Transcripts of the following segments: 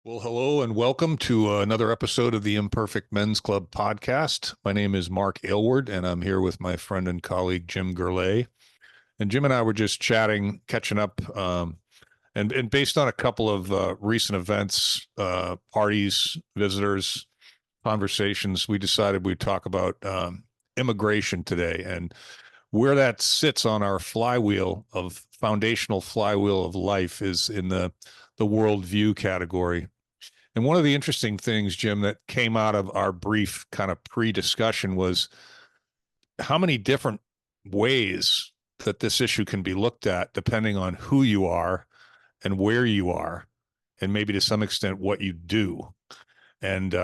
Well, hello and welcome to another episode of the Imperfect Men's Club podcast. My name is Mark Aylward, and I'm here with my friend and colleague, Jim Gurley. And Jim and I were just chatting, catching up, and based on a couple of recent events, parties, visitors, conversations, we decided we'd talk about immigration today and where that sits on our foundational flywheel of life is in the worldview category. And one of the interesting things, Jim, that came out of our brief kind of pre-discussion was how many different ways that this issue can be looked at depending on who you are and where you are, and maybe to some extent what you do. And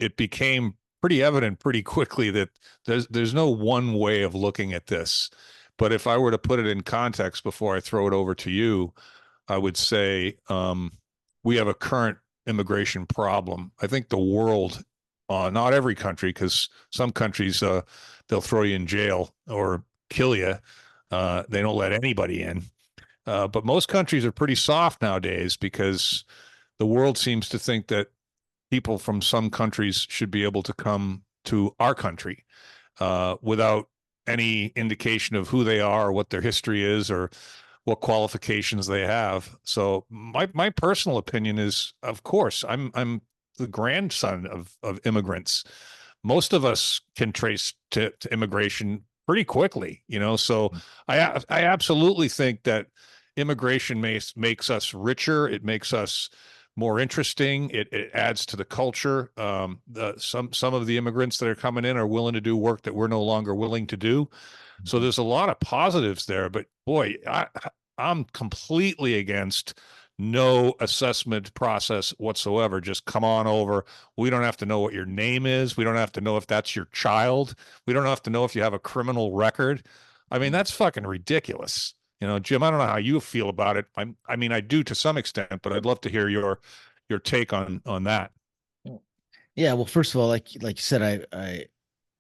it became pretty evident pretty quickly that there's no one way of looking at this. But if I were to put it in context before I throw it over to you, I would say we have a current immigration problem. I think the world, not every country, because some countries they'll throw you in jail or kill you. They don't let anybody in. But most countries are pretty soft nowadays because the world seems to think that people from some countries should be able to come to our country without any indication of who they are, or what their history is, or what qualifications they have. So my personal opinion is, of course, I'm the grandson of immigrants. Most of us can trace to immigration pretty quickly, you know. So I absolutely think that immigration makes us richer. It makes us more interesting. It adds to the culture. Some of the immigrants that are coming in are willing to do work that we're no longer willing to do. So there's a lot of positives there, but boy, I'm completely against no assessment process whatsoever. Just come on over. We don't have to know what your name is. We don't have to know if that's your child. We don't have to know if you have a criminal record. I mean, that's fucking ridiculous. You know, Jim, I don't know how you feel about it. I mean, I do to some extent, but I'd love to hear your take on that. Yeah, well, first of all, like you said, I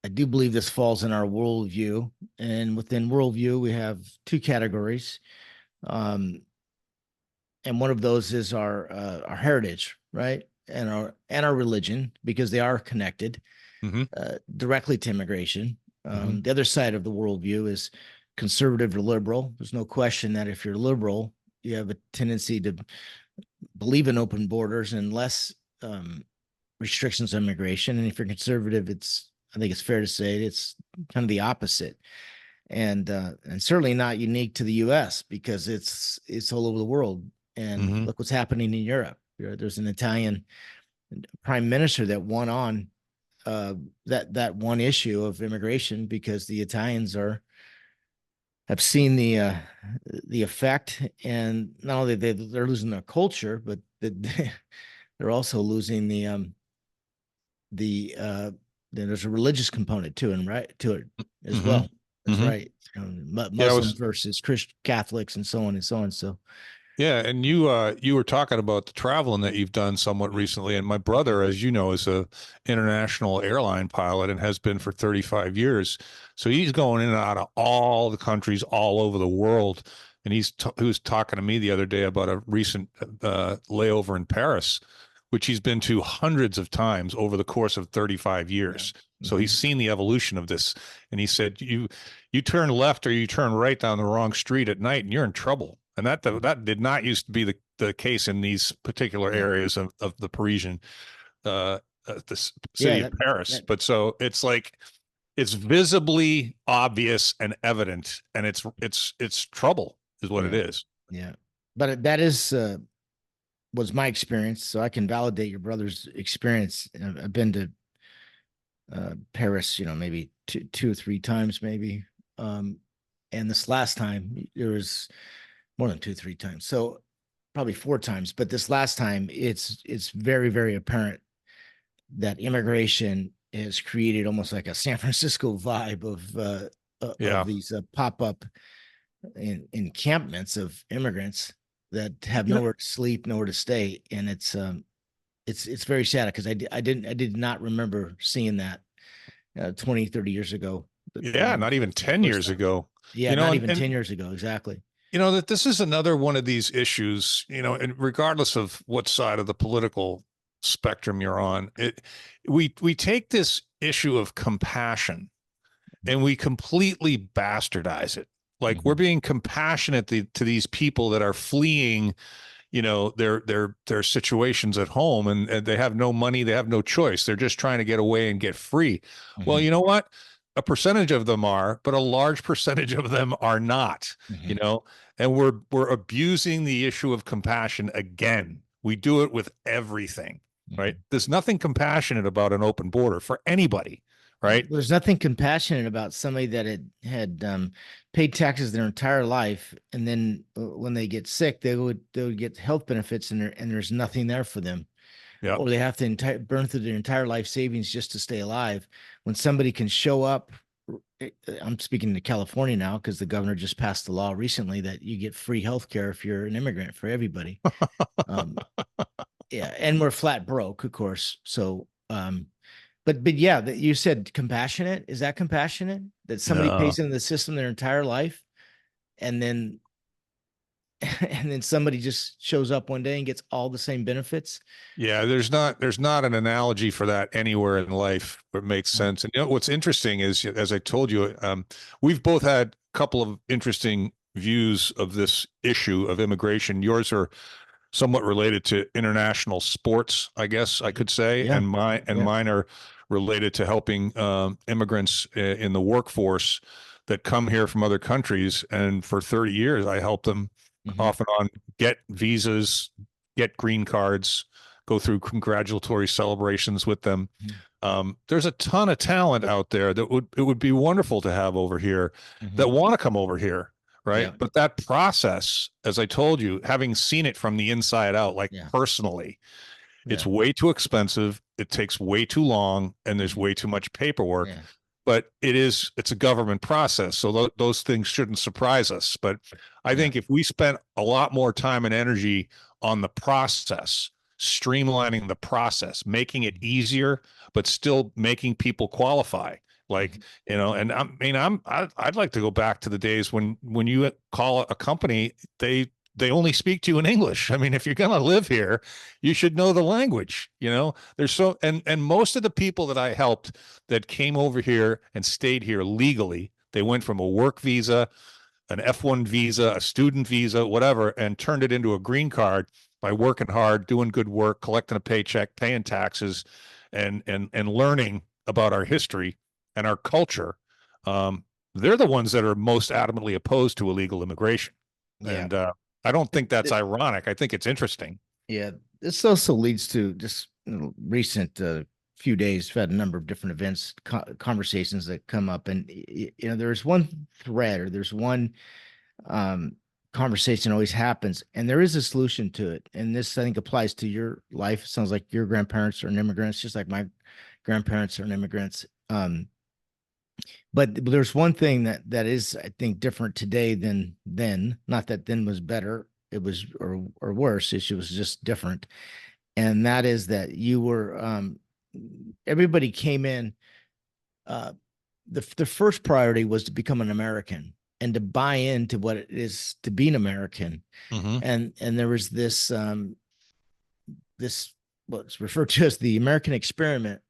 do believe this falls in our worldview, and within worldview, we have two categories, um, and one of those is our heritage, right, and our religion, because they are connected Mm-hmm. directly to immigration. Mm-hmm. The other side of the worldview is conservative or liberal. There's no question that if you're liberal, you have a tendency to believe in open borders and less restrictions on immigration. And if you're conservative, I think it's fair to say it's kind of the opposite, and certainly not unique to the U.S. because it's all over the world. And Mm-hmm. look what's happening in Europe. There's an Italian prime minister that won on that one issue of immigration because the Italians have seen the effect, and not only they're losing their culture, but they're also losing there's a religious component to it, right? To it as Mm-hmm. well. That's Mm-hmm. right. Yeah, I Muslims was. versus Christian Catholics and so on and so on. So Yeah, and you were talking about the traveling that you've done somewhat recently, and my brother, as you know, is a international airline pilot and has been for 35 years. So he's going in and out of all the countries all over the world. And he was talking to me the other day about a recent layover in Paris, which he's been to hundreds of times over the course of 35 years. yeah. So he's seen the evolution of this, and he said, you turn left or you turn right down the wrong street at night, and you're in trouble. And that did not used to be the case in these particular areas of the Parisian, the city Yeah, of Paris. that But so it's like it's visibly obvious and evident, and it's trouble is what it yeah, is. yeah. But that is was my experience, so I can validate your brother's experience. I've been to Paris, maybe two or three times, maybe. And this last time, there was more than two, three times. So probably four times. But this last time, it's very, very apparent that immigration has created almost like a San Francisco vibe Yeah. of these pop-up encampments of immigrants that have You know, nowhere to sleep, nowhere to stay, and it's very sad because I did not remember seeing that 20, 30 years ago. But yeah, not even it's the 10 first years time. ago. Yeah, You know, not and, even and 10 years ago, exactly. that this is another one of these issues, and regardless of what side of the political spectrum you're on, we take this issue of compassion and we completely bastardize it. Like we're Mhm. being compassionate to these people that are fleeing, their situations at home, and they have no money, they have no choice. They're just trying to get away and get free. Well, Mhm. you know what? A percentage of them are, but a large percentage of them are not, you Mhm. know, and we're abusing the issue of compassion again. We do it with everything, right? Mhm. There's nothing compassionate about an open border for anybody, right? There's nothing compassionate about somebody that had paid taxes their entire life, and then when they get sick, they would get health benefits, and there's nothing there for them, Yep. or they have to burn through their entire life savings just to stay alive. When somebody can show up, I'm speaking to California now because the governor just passed the law recently that you get free health care if you're an immigrant for everybody. Um, yeah, and we're flat broke, of course. So, but yeah, that you said compassionate. Is that compassionate that somebody No. pays into the system their entire life, and then and then somebody just shows up one day and gets all the same benefits? Yeah, there's not an analogy for that anywhere in life where it makes Yeah. sense. And what's interesting is, as I told you, we've both had a couple of interesting views of this issue of immigration. Yours are somewhat related to international sports, I guess I could say, Yeah. and Yeah. mine are related to helping immigrants in the workforce that come here from other countries. And for 30 years, I helped them Hmm. off and on get visas, get green cards, go through congratulatory celebrations with them. There's a ton of talent out there that it would be wonderful to have over here Hmm. that want to come over here, right? Yeah. But that process, as I told you, having seen it from the inside out, like Yeah. personally, it's Yeah. way too expensive. It takes way too long, and there's Hmm. way too much paperwork. Yeah. But it's a government process, so those things shouldn't surprise us. But I Yeah. think if we spent a lot more time and energy on the process, streamlining the process, making it easier, but still making people qualify, like, Mhm. and I'd like to go back to the days when you call a company, they only speak to you in English. I mean, if you're going to live here, you should know the language. There's and most of the people that I helped that came over here and stayed here legally, they went from a work visa, an F1 visa, a student visa, whatever, and turned it into a green card by working hard, doing good work, collecting a paycheck, paying taxes, and learning about our history and our culture. Um, they're the ones that are most adamantly opposed to illegal immigration, Yeah. and I don't think that's Th- ironic. I think it's interesting. Yeah. This also leads to just recent few days. We've had a number of different events, conversations that come up, and there's one thread, or there's one um, conversation always happens, and there is a solution to it. And this, I think, applies to your life. It sounds like your grandparents are immigrants, just like my grandparents are immigrants. But there's one thing that is, I think, different today than then. Not that then was better, it was, or worse. It was just different, and that is that you were everybody came in. Uh, the first priority was to become an American and to buy into what it is to be an American. Mm-hmm. And there was this what's referred to as the American experiment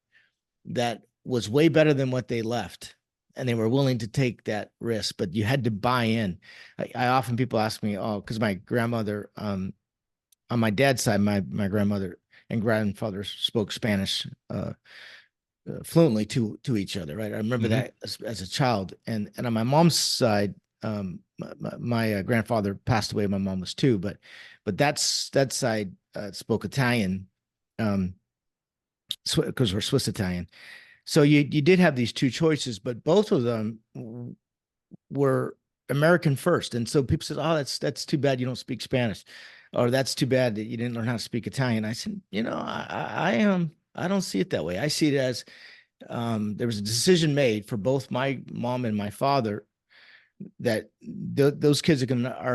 that was way better than what they left. And they were willing to take that risk, but you had to buy in. I often, people ask me, oh, because my grandmother, on my dad's side, my grandmother and grandfather spoke Spanish fluently to each other, right? I remember Mm-hmm. that as a child, and on my mom's side, my grandfather passed away. My mom was too, but that side spoke Italian, um, because we're Swiss Italian. So you did have these two choices, but both of them were American first. And so people said, "Oh, that's too bad you don't speak Spanish," or "That's too bad that you didn't learn how to speak Italian." I said, I am. I don't see it that way. I see it as there was a decision made for both my mom and my father that those kids are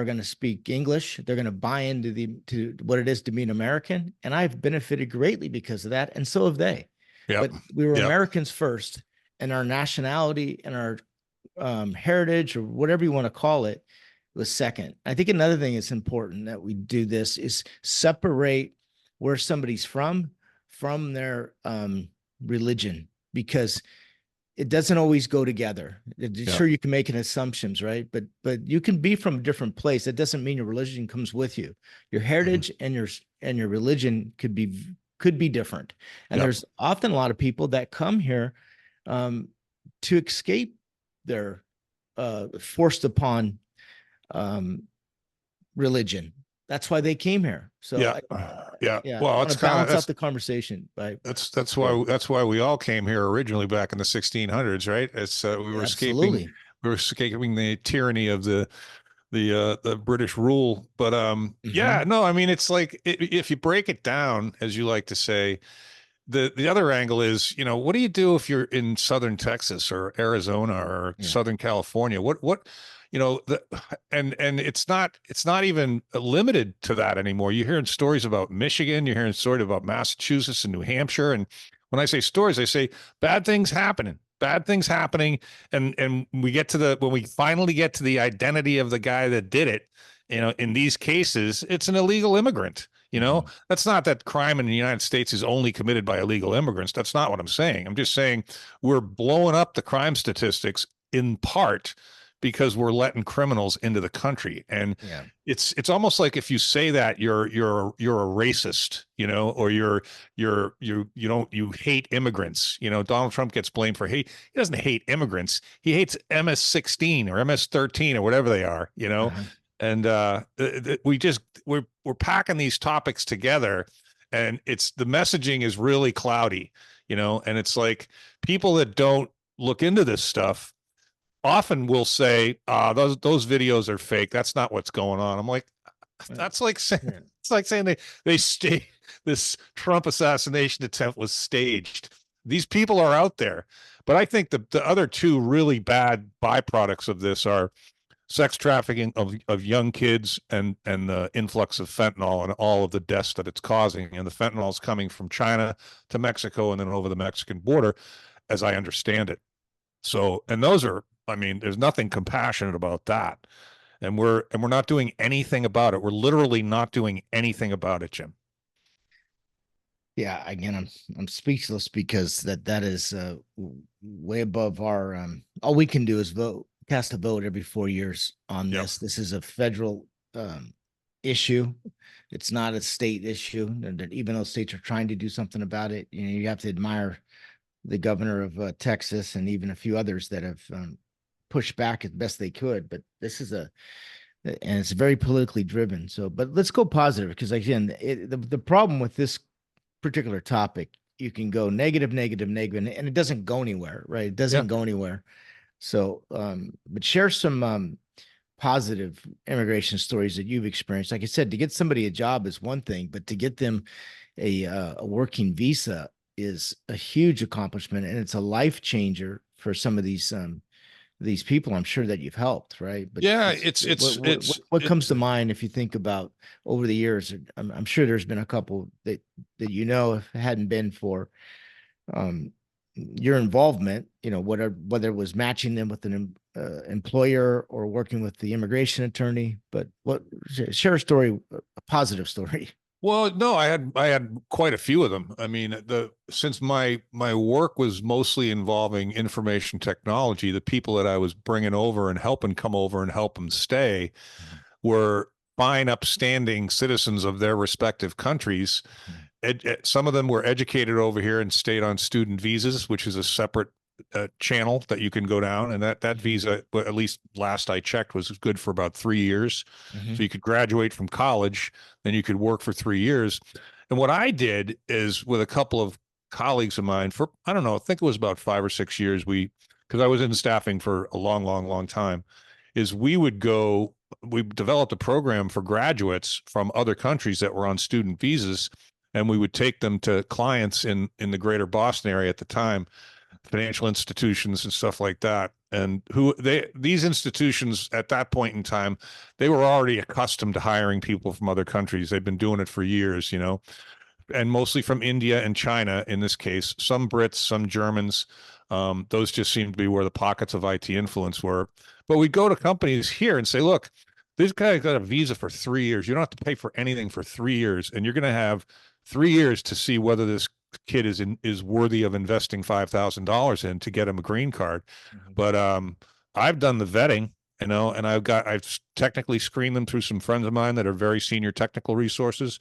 gonna speak English. They're gonna buy into to what it is to be an American, and I've benefited greatly because of that, and so have they. Yep. But we were Yep. Americans first, and our nationality and our heritage, or whatever you want to call it, was second. I think another thing that's important that we do this is separate where somebody's from their religion, because it doesn't always go together. Yeah. Sure, you can make an assumptions, right? But you can be from a different place. That doesn't mean your religion comes with you. Your Mhm. heritage and your religion could be different. And Yep. there's often a lot of people that come here um, to escape their forced upon um, religion. That's why they came here. So Yeah. Yeah. yeah, I Well, want it's to kind of balance out the conversation by yeah, that's why we all came here originally back in the 1600s, right? It's absolutely. we were escaping the tyranny of the British rule. But yeah, Hmm. no, I mean it's like if you break it down, as you like to say, the other angle is, what do you do if you're in southern Texas or Arizona or Yeah. Southern California? What the and it's not even limited to that anymore. You're hearing stories about Michigan, you're hearing stories about Massachusetts and New Hampshire. And when I say stories, I say bad things happening. And we get to when we finally get to the identity of the guy that did it, in these cases, it's an illegal immigrant. Hmm. That's not that crime in the United States is only committed by illegal immigrants. That's not what I'm saying. I'm just saying we're blowing up the crime statistics in part because we're letting criminals into the country. And Yeah. it's almost like if you say that you're a racist, or you hate immigrants. Donald Trump gets blamed for hate. He doesn't hate immigrants. He hates MS-16 or MS-13 or whatever they are. Uh-huh. And we're packing these topics together, and it's the messaging is really cloudy, and it's like people that don't look into this stuff often will say, those videos are fake. That's not what's going on. I'm like, that's like saying, Yeah. it's like saying they stay this Trump assassination attempt was staged. These people are out there. But I think the other two really bad byproducts of this are sex trafficking of young kids, and the influx of fentanyl and all of the deaths that it's causing. And the fentanyl is coming from China to Mexico and then over the Mexican border, as I understand it. So, and those are, I mean, there's nothing compassionate about that. And we're not doing anything about it. We're literally not doing anything about it, Jim. Yeah, again, I'm speechless because that is way above our all we can do is cast a vote every 4 years on Yep. this. This is a federal issue. It's not a state issue. And even though states are trying to do something about it, you have to admire the governor of Texas and even a few others that have pushed back as best they could. But this is and it's very politically driven. So, but let's go positive, because again, the problem with this particular topic, you can go negative, negative, negative, and it doesn't go anywhere, right? It Yeah. doesn't go anywhere. So, but share some positive immigration stories that you've experienced. Like I said, to get somebody a job is one thing, but to get them a working visa is a huge accomplishment, and it's a life changer for some of these people I'm sure that you've helped, right? But Yeah. it's what comes to mind if you think about over the years? I'm sure there's been a couple that if it hadn't been for um, your involvement, whether it was matching them with an employer or working with the immigration attorney. But share a story, a positive story. Well, no, I had quite a few of them. I mean, since my work was mostly involving information technology, the people that I was bringing over and helping come over and help them stay were fine, upstanding citizens of their respective countries. Some of them were educated over here and stayed on student visas, which is a separate channel that you can go down. And that visa, at least last I checked, was good for about 3 years. Mm-hmm. So you could graduate from college, then you could work for 3 years. And what I did is with a couple of colleagues of mine for, I don't know, I think it was about 5 or 6 years, because I was in staffing for a long, long, long time, is we developed a program for graduates from other countries that were on student visas, and we would take them to clients in the greater Boston area at the time, financial institutions and stuff like that. And these institutions at that point in time, they were already accustomed to hiring people from other countries. They've been doing it for years, and mostly from India and China in this case, some Brits, some Germans. Those just seem to be where the pockets of IT influence were. But we go to companies here and say, look, This guy got a visa for 3 years. You don't have to pay for anything for 3 years, and you're going to have 3 years to see whether this kid is worthy of investing $5,000 in to get him a green card. Mhm. But I've done the vetting, and I've technically screened them through some friends of mine that are very senior technical resources,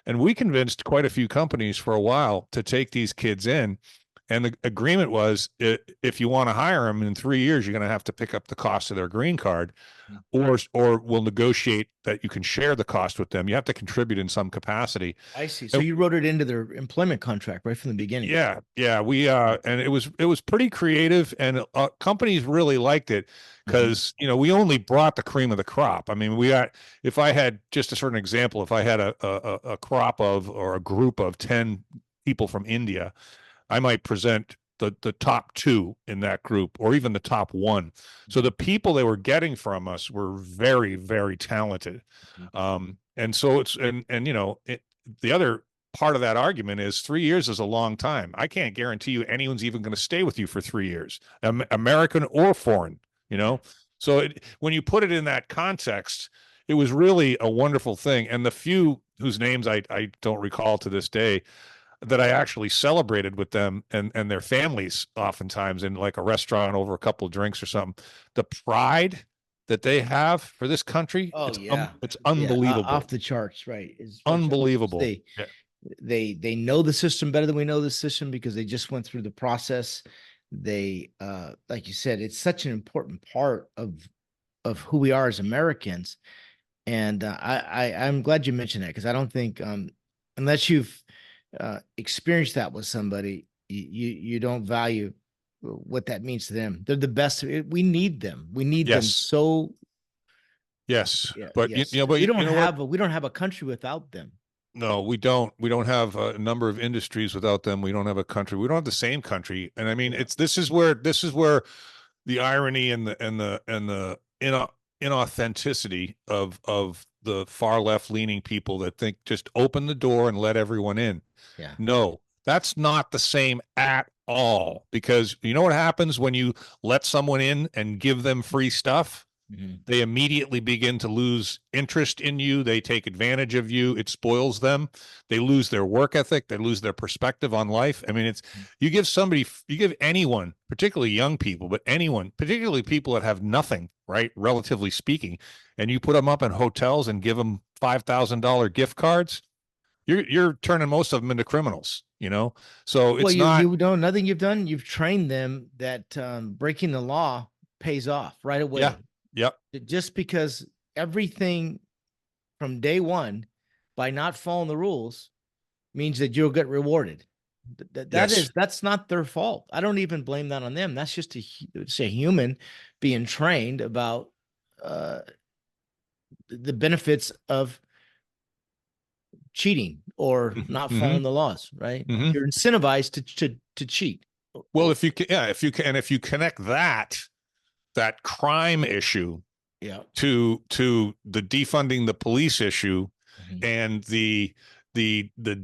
and we convinced quite a few companies for a while to take these kids in. And the agreement was, if you want to hire them in 3 years, you're going to have to pick up the cost of their green card, or we'll negotiate that you can share the cost with them. You have to contribute in some capacity. I see. So And you wrote it into their employment contract right from the beginning. yeah, we and it was pretty creative, and companies really liked it Mhm. because we only brought the cream of the crop. I mean, if I had just a certain example, if I had a crop of, or a group of 10 people from India, I might present the top two in that group, or even the top one. So the people they were getting from us were very, very talented. Mhm. And so the other part of that argument is 3 years is a long time. I can't guarantee you anyone's even going to stay with you for 3 years, American or foreign, you Yeah. know? So when you put it in that context, it was really a wonderful thing. And the few whose names I don't recall to this day, that I actually celebrated with them and their families, oftentimes in like a restaurant over a couple of drinks or something. The pride that they have for this country, Oh yeah. it's Yeah. Off unbelievable. the charts, right? Especially because Unbelievable. they Yeah. they know the system better than we know the system because they just went through the process. They like you said, it's such an important part of who we are as Americans. And I'm glad you mentioned that because I don't think unless you've experienced that with somebody, you don't value what that means to them. They're the best. We need them. We need them Yes. so. Yes. Yeah. But Yes. but We don't you know what? have a country without them. No, we don't. We don't have a number of industries without them. We don't have a country. We don't have the same country. And I mean, Yeah. this is where the irony and the inauthenticity of the far left leaning people that think just open the door and let everyone in. Yeah. No, that's not the same at all, because you know what happens when you let someone in and give them free stuff? Mhm. They immediately begin to lose interest in you. They take advantage of you. It spoils them. They lose their work ethic. They lose their perspective on life. I mean, you give anyone, particularly young people, but anyone, particularly people that have nothing, right, relatively speaking, and you put them up in hotels and give them $5,000 gift cards, you're turning most of them into criminals. So Well, it's you not. you know nothing you've done. You've trained them that breaking the law pays off right Yeah. away. Yep. Just because everything from day one by not following the rules means that you'll get rewarded. Yes. That's not their fault. I don't even blame that on them. That's just it's a human being trained about uh, the benefits of cheating or not Mm-hmm. following the laws. Right? Mm-hmm. You're incentivized to cheat. Well, if you connect that crime issue Yeah. to the defunding the police issue, Mhm. and the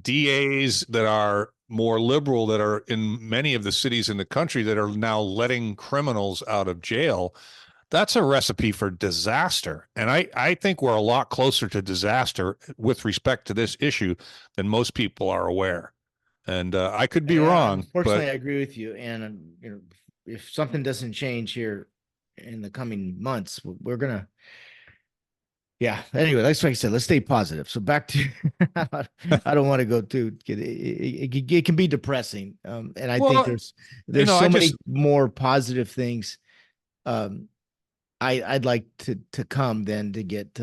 DAs that are more liberal, that are in many of the cities in the country, that are now letting criminals out of jail, that's a recipe for disaster. And I think we're a lot closer to disaster with respect to this issue than most people are aware. And I could be Yeah, wrong, but unfortunately, I agree with you. And if something doesn't change here in the coming months, we're gonna. Yeah. Anyway, like I said, let's stay positive. So back to, I don't want to go too. It can be depressing, and I think well, there's I so just many more positive things. Um, I'd like to come than to get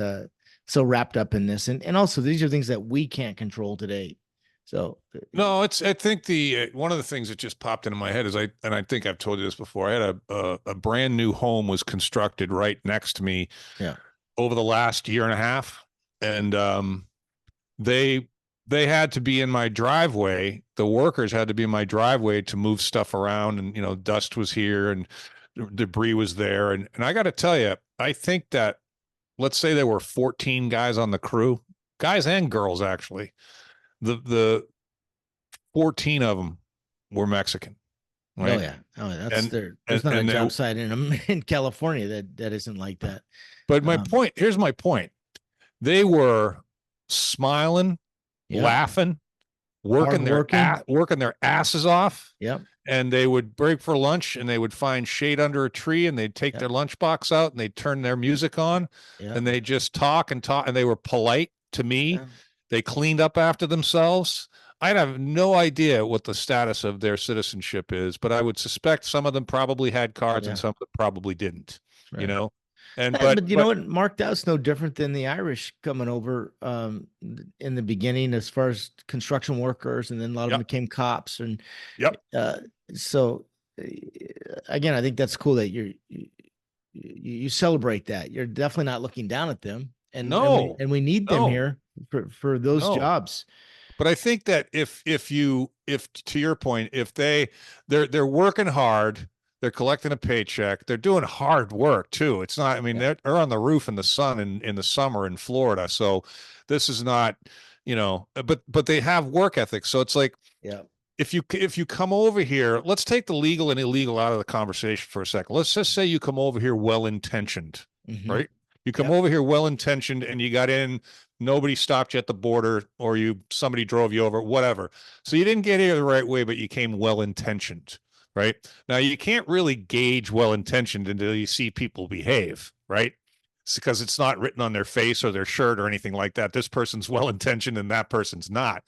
so wrapped up in this, and also these are things that we can't control today. So No, I think the one of the things that just popped into my head is, and I think I've told you this before. I had a brand new home was constructed right next to me yeah. over the last year and a half, and they they had to be in my driveway. The workers had to be in my driveway to move stuff around, and dust was here and debris was there, and I got to tell you, I think that, let's say there were 14 guys on the crew, guys and girls actually. The 14 of them were Mexican. Oh right? yeah. Oh, that's And there. and There's not a and they, job site in California that isn't like that. but my Um, point, here's my point. They were smiling, yep. laughing, Hardworking. working their asses off, Yep. and they would break for lunch and they would find shade under a tree and they'd take Yep. their lunchbox out and they'd turn their music on Yep. and they just talk and talk and they were polite to me. Yeah. They cleaned up after themselves. I have no idea what the status of their citizenship is, but I would suspect some of them probably had cards and Yeah. some of them probably didn't, you Right. know. And But you know what, Mark, that's no different than the Irish coming over in the beginning as far as construction workers, and then a lot of them yep, became cops. And yep, uh, so, uh, again, I think that's cool that you celebrate that. You're definitely not looking down at them, no, and we need them no, here for those no. jobs. But I think that if to your point, if they're working hard, they're collecting a paycheck, they're doing hard work too. It's not, I mean, Yeah. they're on the roof in the sun in the summer in Florida. So this is not, but they have work ethics. So it's like Yeah. if you come over here, let's take the legal and illegal out of the conversation for a second. Let's just say you come over here well intentioned, Mm-hmm. right? You come Yep. over here well intentioned and you got in, nobody stopped you at the border or somebody drove you over, whatever. So you didn't get here the right way, but you came well intentioned, right? Now you can't really gauge well intentioned until you see people behave, right? It's because it's not written on their face or their shirt or anything like that. This person's well intentioned and that person's not.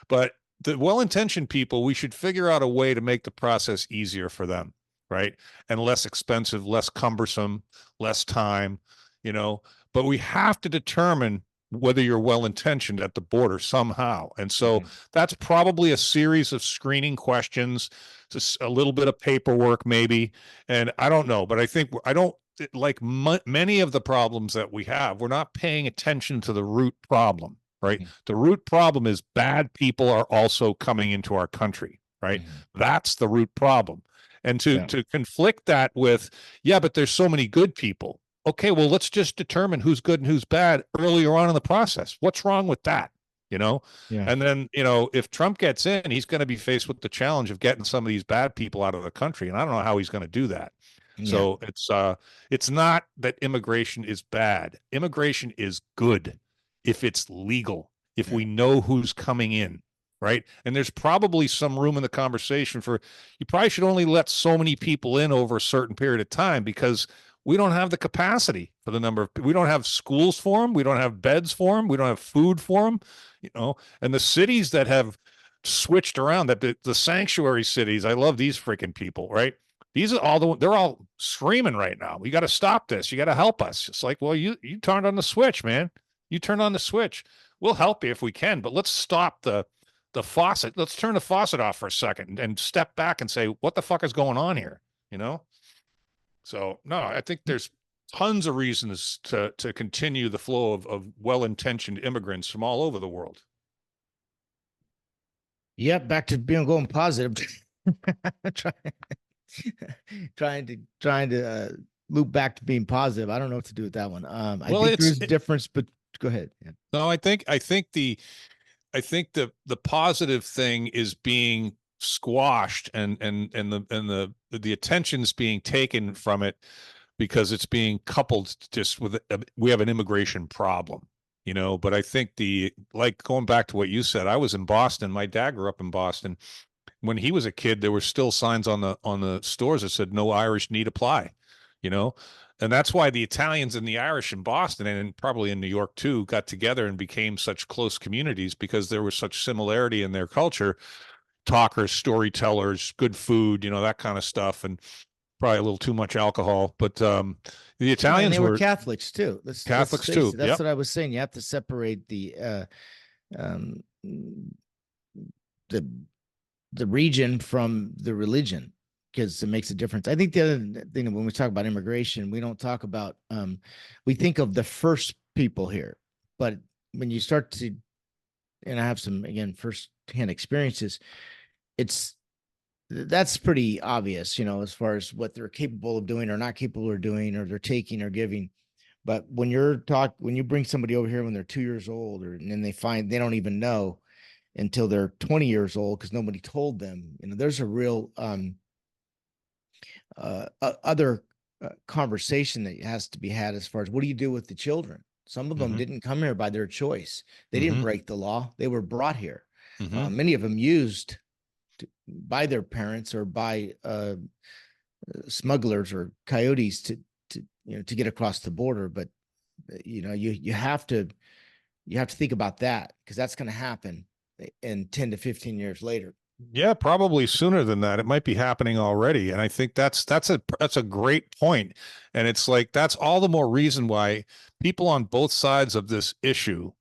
But the well-intentioned people, we should figure out a way to make the process easier for them, right? And less expensive, less cumbersome, less time, you know. But we have to determine whether you're well-intentioned at the border somehow. And so Mhm. that's probably a series of screening questions, just a little bit of paperwork maybe. And I don't know, but I don't like many of the problems that we have, we're not paying attention to the root problem, right? Mhm. The root problem is bad people are also coming into our country, right? Mhm. That's the root problem. And to Yeah. to conflict that with, yeah, but there's so many good people. Okay, well, let's just determine who's good and who's bad earlier on in the process. What's wrong with that? You know? Yeah. And then, if Trump gets in, he's going to be faced with the challenge of getting some of these bad people out of the country. And I don't know how he's going to do that. Yeah. So it's not that immigration is bad. Immigration is good if it's legal, if Yeah. we know who's coming in, right? And there's probably some room in the conversation for you probably should only let so many people in over a certain period of time because we don't have the capacity for the number of we don't have schools for them, we don't have beds for them, we don't have food for them, and the cities that have switched around that the sanctuary cities, I love these freaking people, right? These are they're all screaming right now. We got to stop this. You got to help us. It's like, well, you turned on the switch, man. You turn on the switch. We'll help you if we can, but let's stop the faucet. Let's turn the faucet off for a second and step back and say, what the fuck is going on here? You know? So no, I think there's tons of reasons to continue the flow of well-intentioned immigrants from all over the world. Yep. Back to being going positive. Try- trying to loop back to being positive. I don't know what to do with that one. I Well, think there's a difference, but go ahead. Yeah. no, I think the positive thing is being squashed and the attention's being taken from it because it's being coupled just with we have an immigration problem, but I think the like going back to what you said, I was in Boston, my dad grew up in Boston. When he was a kid, there were still signs on the stores that said no Irish need apply, you know, and that's why the Italians and the Irish in Boston and probably in New York too got together and became such close communities because there was such similarity in their culture, talkers, storytellers, good food, that kind of stuff, and probably a little too much alcohol. But the Well, and they Italians were were Catholics too. Let's Catholics face too. it. That's Yep. what I was saying. You have to separate um, the the region from the religion because it makes a difference. I think the other thing when we talk about immigration, we don't talk about we think of the first people here, but when you start to, and I have some again first hand experiences, it's that's pretty obvious, as far as what they're capable of doing or not capable of doing, or they're taking or giving. But when when you bring somebody over here when they're 2 years old, and then they find they don't even know until they're 20 years old because nobody told them, there's a real other conversation that has to be had as far as what do you do with the children? Some of them Mm-hmm. didn't come here by their choice. They didn't Mm-hmm. break the law. They were brought here. Mm-hmm. Many of them used by their parents or by smugglers or coyotes to get across the border. But you have to think about that because that's going to happen in 10 to 15 years later. Yeah, probably sooner than that. It might be happening already. And I think that's a great point. And it's like that's all the more reason why people on both sides of this issue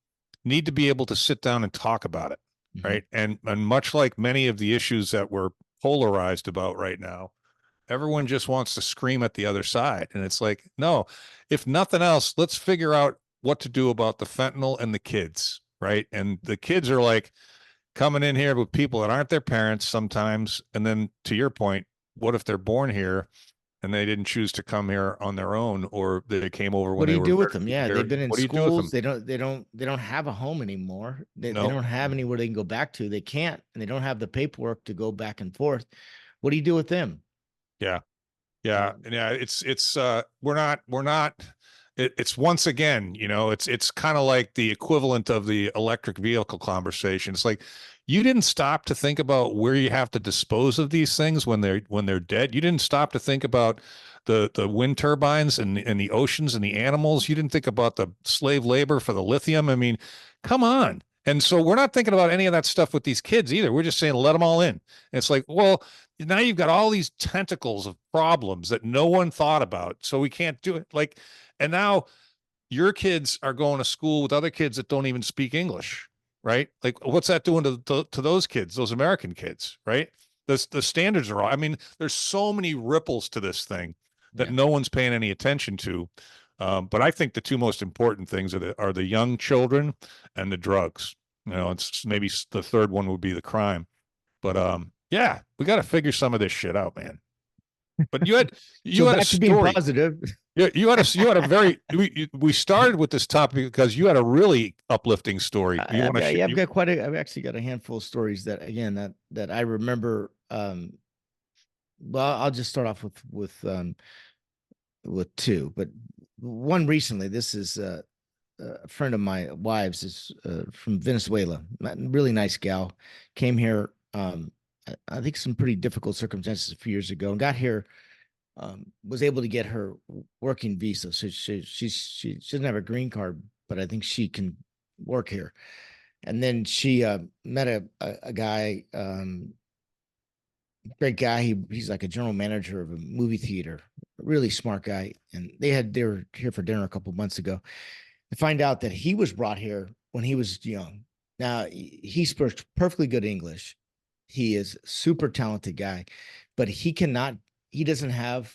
need to be able to sit down and talk about it. Mm-hmm. Right. And much like many of the issues that we're polarized about right now, everyone just wants to scream at the other side. And it's like, no, if nothing else, let's figure out what to do about the fentanyl and the kids. Right. And the kids are like, coming in here with people that aren't their parents sometimes. And then to your point, what if they're born here and they didn't choose to come here on their own, or they came over What when do they you were do with them? Yeah, they've very, been in what do you do with schools. them? They don't have a home anymore. They No. don't have anywhere they can go back to. They can't, and they don't have the paperwork to go back and forth. What do you do with them? Yeah. Yeah. Um, Yeah. It's once again, it's kind of like the equivalent of the electric vehicle conversation. It's like you didn't stop to think about where you have to dispose of these things when they're dead. You didn't stop to think about the wind turbines and the oceans and the animals. You didn't think about the slave labor for the lithium. I mean, come on. And so we're not thinking about any of that stuff with these kids either. We're just saying let them all in. And it's like, well, now you've got all these tentacles of problems that no one thought about. So we can't do it. Like, and now your kids are going to school with other kids that don't even speak English, right? Like, what's that doing to those kids, those American kids, right? The standards are, I mean, there's so many ripples to this thing that yeah. no one's paying any attention to. But I think the two most important things are the young children and the drugs. It's maybe the third one would be the crime. But yeah, we got to figure some of this shit out, man. But you had So you had a back to being story. positive. Yeah, you had a very we started with this topic because you had a really uplifting story. You want to Yeah, I've got quite a. I've actually got a handful of stories that again that I remember. Well, I'll just start off with two, but one recently. This is a friend of my wife's is from Venezuela. Really nice gal. Came here. I think some pretty difficult circumstances a few years ago, and got here. Was able to get her working visa, so she doesn't have a green card, but I think she can work here. And then she met a guy, great guy. He's like a general manager of a movie theater, really smart guy. And they were here for dinner a couple of months ago. To find out that he was brought here when he was young. Now he speaks perfectly good English. He is a super talented guy, but he doesn't have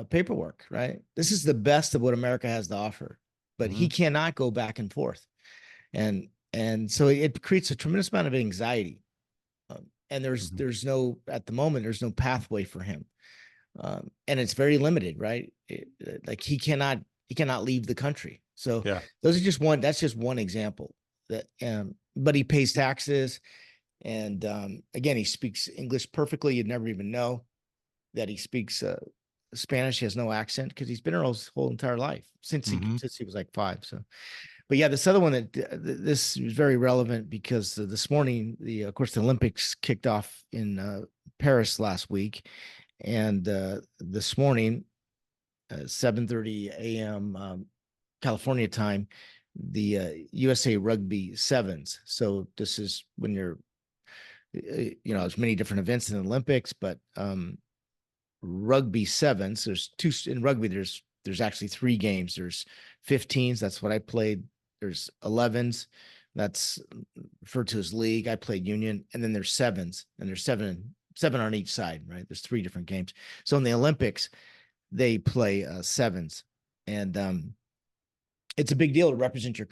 paperwork, right? This is the best of what America has to offer, but he Mhm. cannot go back and forth. And so it creates a tremendous amount of anxiety. And Mhm. there's no, at the moment, there's no pathway for him. And it's very limited, right? Like he cannot leave the country. So Yeah. that's just one example but he pays taxes. And again, he speaks English perfectly. You'd never even know that he speaks Spanish. He has no accent because he's been here his whole entire life Hmm. since he was like 5. So, but yeah, this other one this is very relevant because this morning, of course, the Olympics kicked off in Paris last week, and this morning, 7:30 a.m. California time, the USA Rugby Sevens. So this is when there's many different events in the Olympics, but rugby sevens. There's two in rugby. There's actually 3 games. There's 15s. That's what I played. There's 11s. That's referred to as league. I played union, and then there's sevens, and there's seven on each side. Right. There's 3 different games. So in the Olympics, they play sevens, and it's a big deal to represent your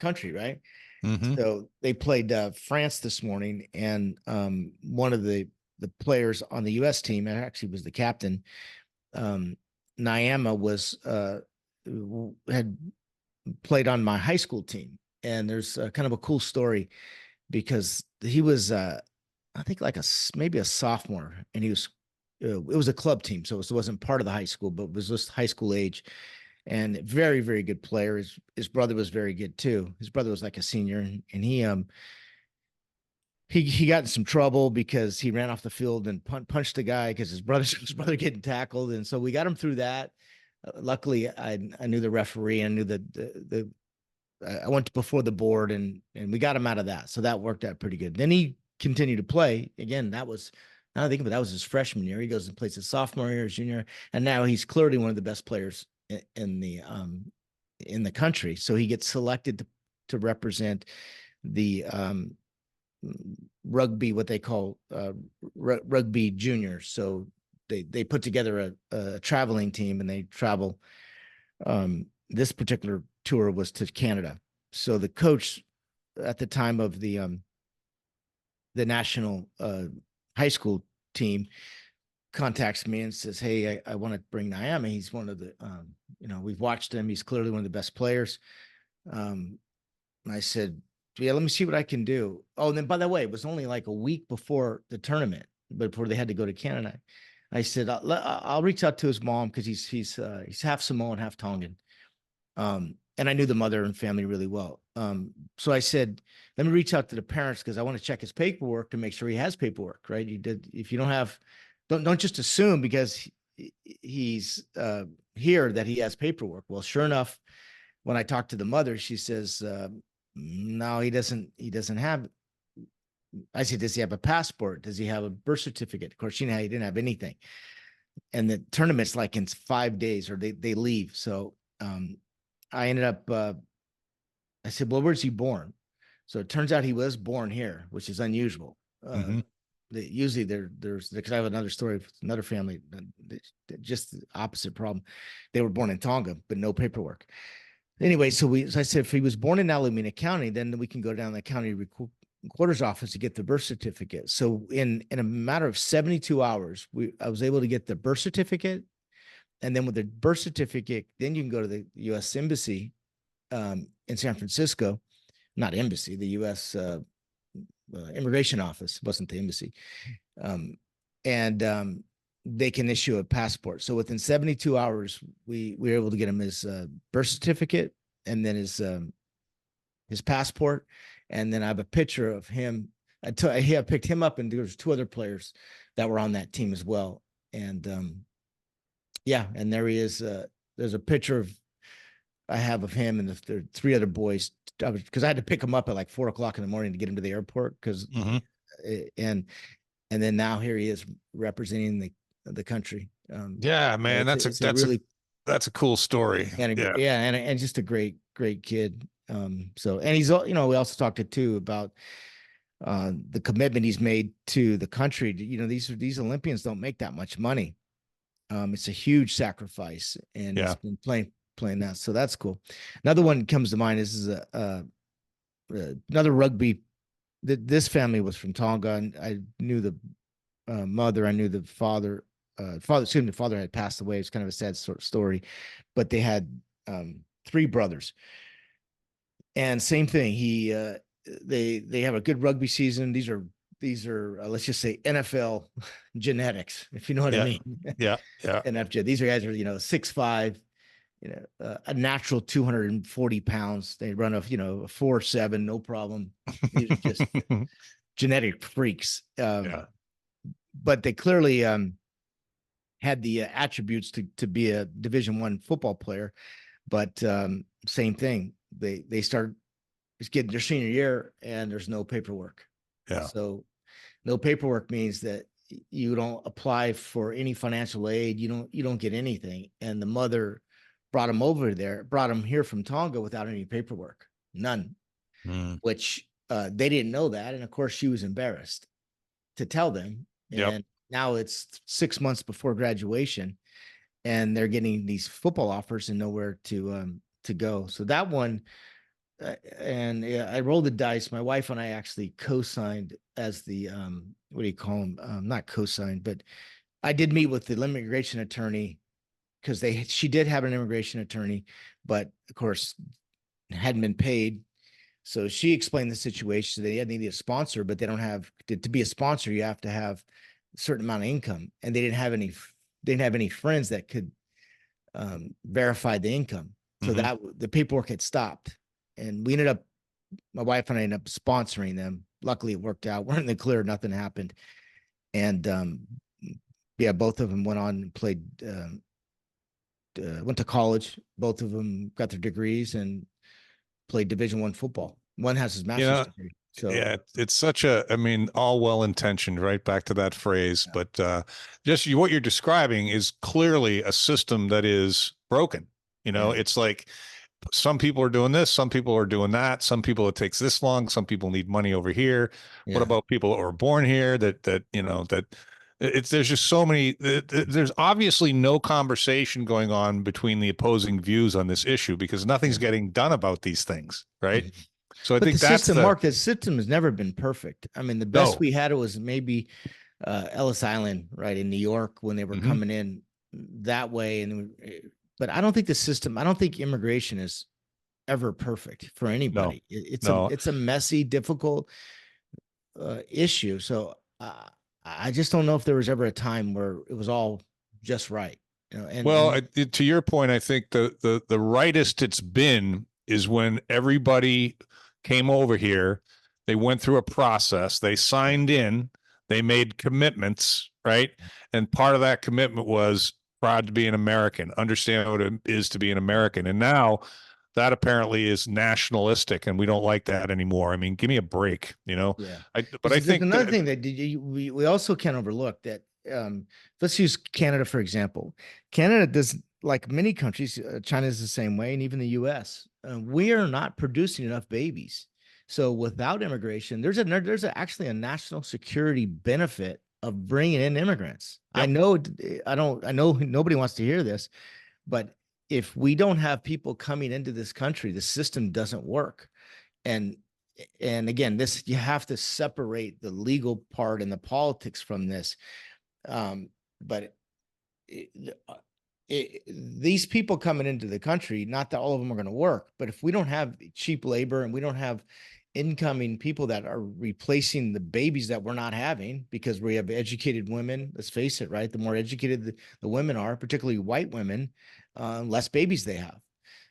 country, right? Hmm. So they played France this morning, and one of the players on the U.S. team, and actually was the captain, Nyama had played on my high school team, and there's kind of a cool story because he was I think like maybe a sophomore, and he was it was a club team, so it wasn't part of the high school, but it was just high school age, and very, very good player. His brother was very good too. His brother was like a senior, and he got in some trouble because he ran off the field and punched the guy because his brother getting tackled, and so we got him through that. Luckily, I knew the referee and knew the I went before the board, and we got him out of that, so that worked out pretty good. Then he continued to play again. That was, now I think of it, that was his freshman year. He goes and plays his sophomore year, his junior, and now he's clearly one of the best players in the country. So he gets selected to represent the rugby, what they call rugby juniors. So they put together a traveling team, and they travel. This particular tour was to Canada. So the coach at the time of the national high school team contacts me and says, "Hey, I want to bring Niami. He's one of the, we've watched him. He's clearly one of the best players." I said, "Yeah, let me see what I can do." Oh, and then by the way, it was only like a week before the tournament, but before they had to go to Canada. I said, "I'll reach out to his mom because he's half Samoan, half Tongan." And I knew the mother and family really well. So I said, "Let me reach out to the parents because I want to check his paperwork to make sure he has paperwork, right? If you don't have, don't just assume because he's here that he has paperwork." Well, sure enough, when I talked to the mother, she says, "No, he doesn't have." I said, "Does he have a passport? Does he have a birth certificate?" Of course, he didn't have anything. And the tournament's like in 5 days, or they leave. So I ended up, I said, "Well, where's he born?" So it turns out he was born here, which is unusual. Usually there's, because I have another story with another family, just the opposite problem. They were born in Tonga, but no paperwork. Anyway, so I said, if he was born in Alameda County, then we can go down to the county recorder's office to get the birth certificate. So in a matter of 72 hours, I was able to get the birth certificate. And then with the birth certificate, then you can go to the U.S. Embassy in San Francisco, not embassy, the U.S. Immigration office, wasn't the embassy. And they can issue a passport. So within 72 hours, we were able to get him his birth certificate and then his passport. And then I have a picture of him. I picked him up, and there was 2 other players that were on that team as well. And yeah, and there he is. There's a picture I have of him and there are 3 other boys, because I had to pick him up at like 4:00 in the morning to get him to the airport. And then now here he is representing the country. Yeah, man, that's a cool story. And Yeah. and just a great kid. So, and he's, we also talked to about the commitment he's made to the country. These Olympians don't make that much money. It's a huge sacrifice, and he's been playing that, so that's cool. Another one comes to mind is another rugby. This family was from Tonga, and I knew the mother. I knew the father. The father had passed away. It's kind of a sad sort of story, but they had 3 brothers, and same thing. They have a good rugby season. These are let's just say NFL genetics, if you know what I mean. Yeah. NFL. These guys are 6'5", a natural 240 pounds. They run a 4.7, no problem. These are just genetic freaks. But they clearly had the attributes to be a Division I football player. But same thing. They start getting their senior year, and there's no paperwork. Yeah. So no paperwork means that you don't apply for any financial aid. You don't get anything. And the mother brought him here from Tonga without any paperwork, none, which they didn't know that. And of course she was embarrassed to tell them. And now it's 6 months before graduation, and they're getting these football offers and nowhere to go. So that one, I rolled the dice. My wife and I actually co-signed as the what do you call them? Not co-signed, but I did meet with the immigration attorney, because she did have an immigration attorney, but of course hadn't been paid. So she explained the situation. They needed a sponsor, but they don't have to be a sponsor. You have to have a certain amount of income, and they didn't have any friends that could verify the income. So Hmm. that the paperwork had stopped, and we ended up, my wife and I ended up sponsoring them. Luckily, it worked out. We're in the clear. Nothing happened. And yeah, both of them went on and played, went to college. Both of them got their degrees and played Division I football. One has his You master's know, degree. So yeah, it's such a, I mean, all well intentioned, right? Back to that phrase, but just what you're describing is clearly a system that is broken. yeah, It's like some people are doing this, some people are doing that, some people it takes this long, some people need money over here. What yeah, about people that were born here that it's there's just so many there's obviously no conversation going on between the opposing views on this issue because nothing's yeah. getting done about these things, right? Mhm. So I But the think that's system, the Mark, the system has never been perfect. I mean, the best no. we had was maybe Ellis Island, right in New York, when they were Hmm. coming in that way. And but I don't think the system, I don't think immigration is ever perfect for No, anybody. no. It's a messy, difficult issue. So I just don't know if there was ever a time where it was all just right. Well, And to your point, I think the rightest it's been is when everybody came over here, they went through a process, they yeah, signed in, they made commitments, right? And part of that commitment was proud to be an American, understand what it is to be an American. And now that apparently is nationalistic, and we don't like that anymore. I mean, give me a break, you know. yeah. But I There's think another that thing that we also can't overlook that let's use Canada for example. Canada does, like many countries, China is the same way, and even the U.S. We are not producing enough babies. So without immigration, actually a national security benefit of bringing in immigrants. yep, I know nobody wants to hear this, but if we don't have people coming into this country, the system doesn't work. And again, this, you have to separate the legal part and the politics from this. But it, these people coming into the country, not that all of them are going to work, but if we don't have cheap labor and we don't have incoming people that are replacing the babies that we're not having, because we have educated women, let's face it, right? The more educated the women are, particularly white women, less babies they have.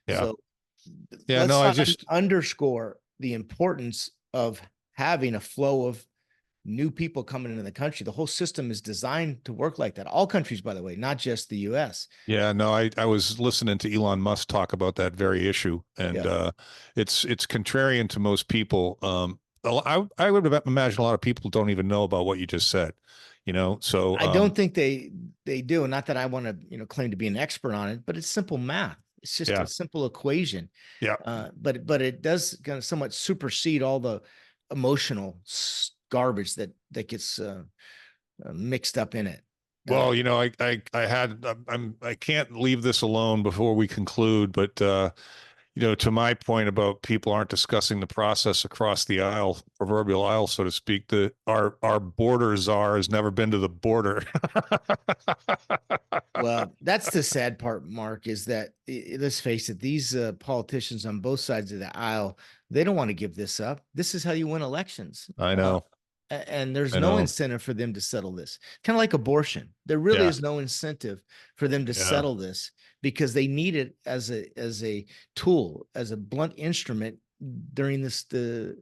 yeah, So yeah. No, let's I not just underscore the importance of having a flow of new people coming into the country. The whole system is designed to work like that. All countries, by the way, not just the US. Yeah, no, I was listening to Elon Musk talk about that very issue, and Yeah. it's contrarian to most people. I would imagine a lot of people don't even know about what you just said, So I don't think they do. Not that I want to, claim to be an expert on it, but it's simple math. It's just a yeah, simple equation. yeah. But it does kind of somewhat supersede all the emotional garbage that gets mixed up in it. Well, I can't leave this alone before we conclude, but to my point about people aren't discussing the process across the aisle, proverbial aisle, so to speak, our border czar has never been to the border. Well, that's the sad part, Mark, is that let's face it, these politicians on both sides of the aisle, they don't want to give this up. This is how you win elections. I know, And there's I no know. incentive for them to settle this. Kind of like abortion. There really Yeah, is no incentive for them to yeah. settle this because they need it as a tool, as a blunt instrument during the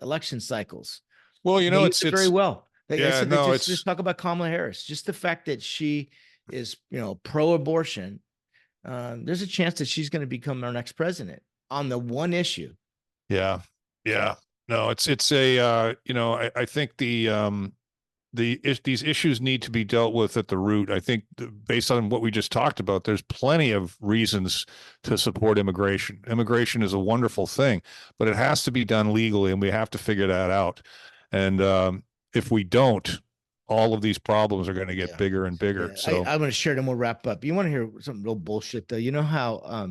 election cycles. Well, And they use it very it's well. Like I yeah, said, they no, just talk about Kamala Harris. Just the fact that she is, pro-abortion, there's a chance that she's going to become our next president on the one issue. yeah, So yeah. No, it's a I think these issues need to be dealt with at the root. I think based on what we just talked about, there's plenty of reasons to support immigration. Immigration is a wonderful thing, but it has to be done legally, and we have to figure that out. And if we don't, all of these problems are going to get yeah, bigger and bigger. yeah. So I'm going to share it and we'll wrap up. You want to hear some real bullshit though? You know how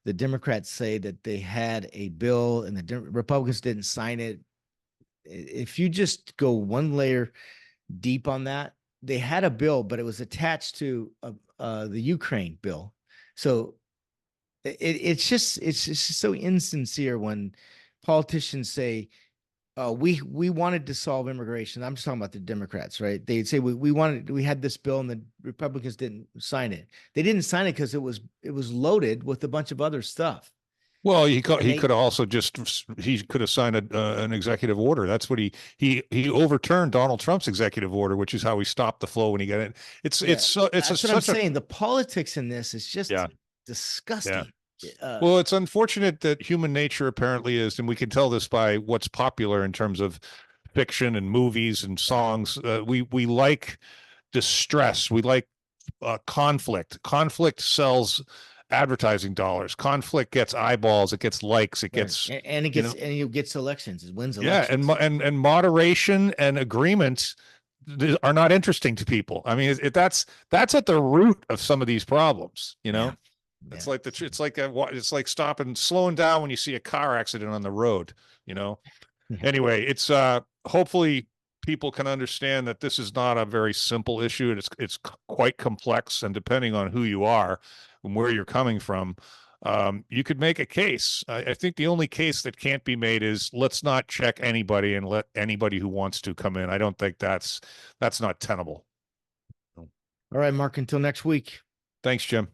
the Democrats say that they had a bill and the Republicans didn't sign it. If you just go one layer deep on that, they had a bill, but it was attached to the Ukraine bill. So it's just so insincere when politicians say We wanted to solve immigration. I'm just talking about the Democrats, right? They'd say we had this bill and the Republicans didn't sign it. They didn't sign it because it was loaded with a bunch of other stuff. Well, And he could have also just he could have signed an executive order. That's what he overturned Donald Trump's executive order, which is how he stopped the flow when he got it. Yeah, It's that's what I'm such a saying. The politics in this is just yeah. Yeah. disgusting. Well, it's unfortunate that human nature apparently is, and we can tell this by what's popular in terms of fiction and movies and songs. We like distress. We like conflict. Conflict sells advertising dollars. Conflict gets eyeballs. It gets likes. It Right. gets, And it you gets know, and it gets elections. It wins yeah, elections. and moderation and agreement are not interesting to people. I mean, that's at the root of some of these problems. You Yeah. know, Yeah. it's like stopping, slowing down when you see a car accident on the road. You know. Yeah. Anyway, it's hopefully people can understand that this is not a very simple issue. It's quite complex, and depending on who you are and where you're coming from, you could make a case. I think the only case that can't be made is let's not check anybody and let anybody who wants to come in. I don't think that's not tenable. All right, Mark, until next week. Thanks, Jim.